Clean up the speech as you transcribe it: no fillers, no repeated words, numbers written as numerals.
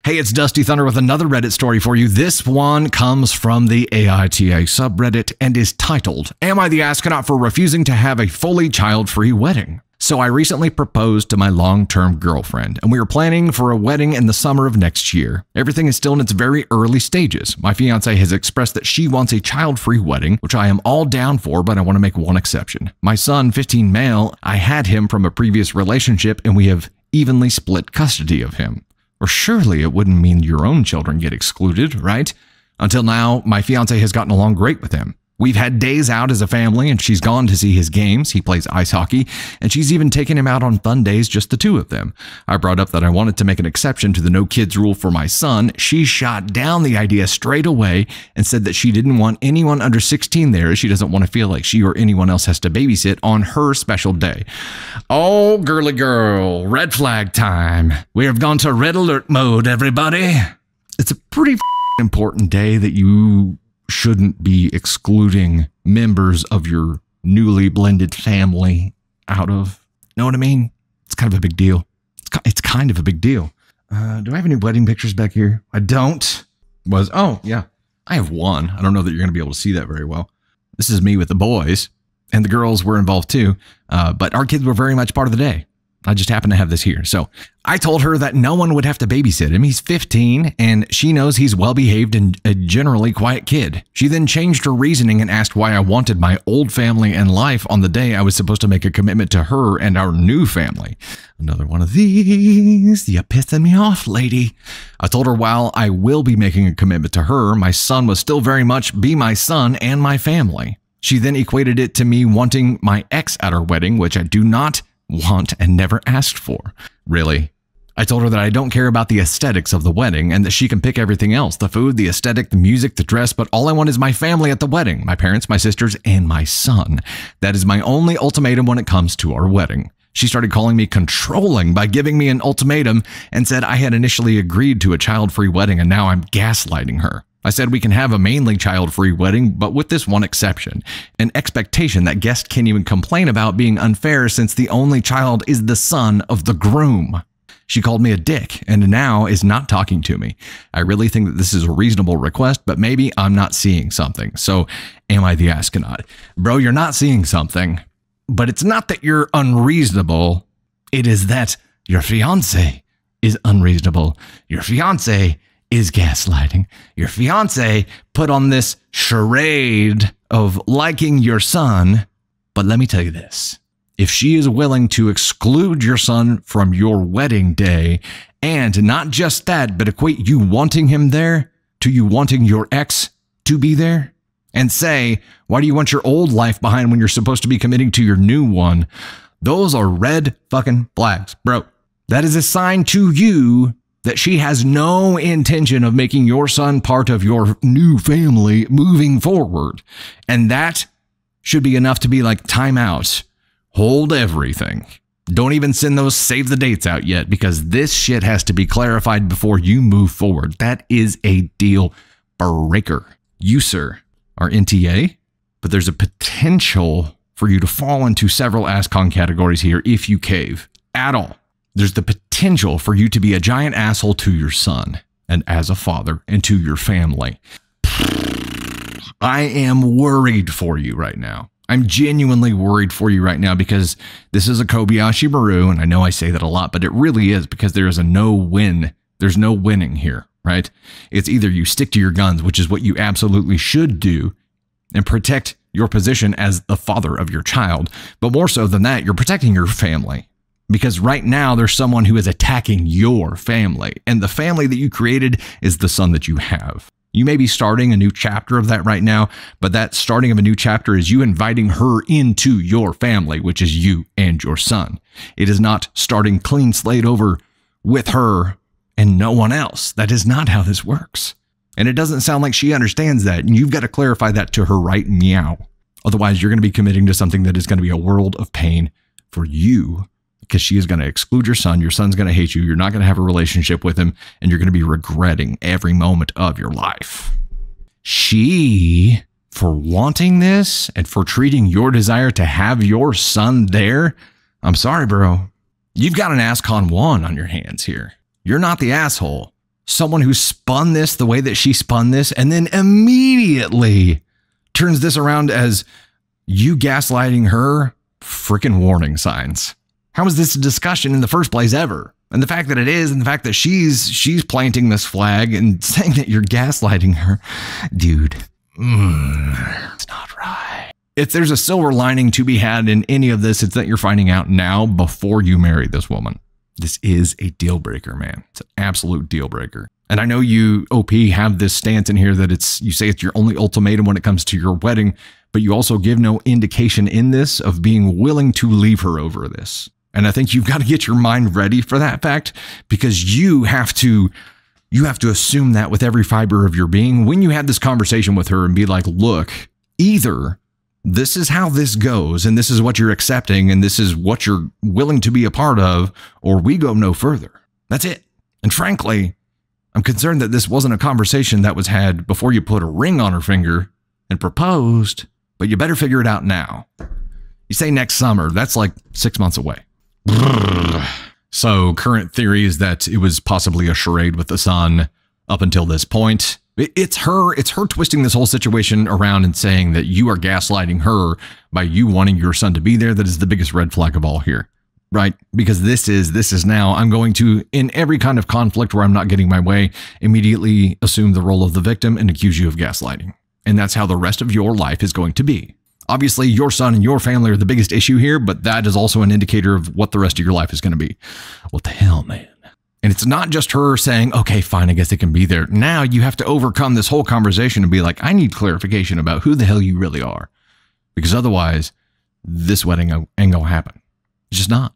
Hey, it's Dusty Thunder with another Reddit story for you. This one comes from the AITA subreddit and is titled, "Am I the Astronaut for Refusing to Have a Fully Child-Free Wedding?" So I recently proposed to my long-term girlfriend, and we are planning for a wedding in the summer of next year. Everything is still in its very early stages. My fiance has expressed that she wants a child-free wedding, which I am all down for, but I want to make one exception. My son, 15 male, I had him from a previous relationship, and we have evenly split custody of him. Or surely it wouldn't mean your own children get excluded, right? Until now, my fiance has gotten along great with him. We've had days out as a family, and she's gone to see his games. He plays ice hockey, and she's even taken him out on fun days, just the two of them. I brought up that I wanted to make an exception to the no kids rule for my son. She shot down the idea straight away and said that she didn't want anyone under 16 there, as she doesn't want to feel like she or anyone else has to babysit on her special day. Oh, girly girl, red flag time. We have gone to red alert mode, everybody. It's a pretty important day that you shouldn't be excluding members of your newly blended family out of. Know what I mean? It's kind of a big deal. It's kind of a big deal. Do I have any wedding pictures back here? I don't. Oh, yeah. I have one. I don't know that you're going to be able to see that very well. This is me with the boys, and the girls were involved too, but our kids were very much part of the day. I just happen to have this here. So I told her that no one would have to babysit him. He's 15 and she knows he's well-behaved and a generally quiet kid. She then changed her reasoning and asked why I wanted my old family and life on the day I was supposed to make a commitment to her and our new family. Another one of these. You pissing me off, lady. I told her while I will be making a commitment to her, my son will still very much be my son and my family. She then equated it to me wanting my ex at our wedding, which I do not want and never asked for. Really? I told her that I don't care about the aesthetics of the wedding and that she can pick everything else, the food, the aesthetic, the music, the dress, but all I want is my family at the wedding, my parents, my sisters, and my son. That is my only ultimatum when it comes to our wedding. She started calling me controlling by giving me an ultimatum and said I had initially agreed to a child-free wedding and now I'm gaslighting her. I said we can have a mainly child-free wedding, but with this one exception, an expectation that guests can't even complain about being unfair since the only child is the son of the groom. She called me a dick and now is not talking to me. I really think that this is a reasonable request, but maybe I'm not seeing something. So am I the astronaut? Bro, you're not seeing something, but it's not that you're unreasonable. It is that your fiance is unreasonable. Your fiance is gaslighting. Your fiance put on this charade of liking your son. But let me tell you this. If she is willing to exclude your son from your wedding day, and not just that, but equate you wanting him there to you wanting your ex to be there, and say, why do you want your old life behind when you're supposed to be committing to your new one? Those are red fucking flags, bro. That is a sign to you that she has no intention of making your son part of your new family moving forward. And that should be enough to be like, time out, hold everything. Don't even send those save the dates out yet, because this shit has to be clarified before you move forward. That is a deal breaker. You, sir, are NTA, but there's a potential for you to fall into several ASCON categories here if you cave at all. There's the potential for you to be a giant asshole to your son and as a father and to your family. I am worried for you right now. I'm genuinely worried for you right now because this is a Kobayashi Maru, and I know I say that a lot, but it really is because there is a no-win. There's no winning here, right? It's either you stick to your guns, which is what you absolutely should do, and protect your position as the father of your child. But more so than that, you're protecting your family. Because right now there's someone who is attacking your family, and the family that you created is the son that you have. You may be starting a new chapter of that right now, but that starting of a new chapter is you inviting her into your family, which is you and your son. It is not starting clean slate over with her and no one else. That is not how this works. And it doesn't sound like she understands that, and you've got to clarify that to her right meow. Otherwise, you're going to be committing to something that is going to be a world of pain for you. Because she is going to exclude your son. Your son's going to hate you. You're not going to have a relationship with him. And you're going to be regretting every moment of your life. She, for wanting this and for treating your desire to have your son there, I'm sorry, bro. You've got an ASCON 1 on your hands here. You're not the asshole. someone who spun this the way that she spun this and then immediately turns this around as you gaslighting her, freaking warning signs. How is this a discussion in the first place ever? And the fact that it is, and the fact that she's planting this flag and saying that you're gaslighting her, dude, it's not right. If there's a silver lining to be had in any of this, it's that you're finding out now before you marry this woman. This is a deal breaker, man. It's an absolute deal breaker. And I know you, OP, have this stance in here that you say it's your only ultimatum when it comes to your wedding, but you also give no indication in this of being willing to leave her over this. And I think you've got to get your mind ready for that fact, because you have to assume that with every fiber of your being when you had this conversation with her and be like, look, either this is how this goes and this is what you're accepting and this is what you're willing to be a part of, or we go no further. That's it. And frankly, I'm concerned that this wasn't a conversation that was had before you put a ring on her finger and proposed, but you better figure it out now. You say next summer, that's like 6 months away. So current theory is that it was possibly a charade with the son up until this point. It's her twisting this whole situation around and saying that you are gaslighting her by you wanting your son to be there. That is the biggest red flag of all here, right? Because this is now, I'm going to, in every kind of conflict where I'm not getting my way, immediately assume the role of the victim and accuse you of gaslighting. And that's how the rest of your life is going to be. Obviously, your son and your family are the biggest issue here, but that is also an indicator of what the rest of your life is going to be. What the hell, man? And it's not just her saying, okay, fine, I guess they can be there. Now you have to overcome this whole conversation and be like, I need clarification about who the hell you really are. Because otherwise, this wedding ain't gonna happen. It's just not.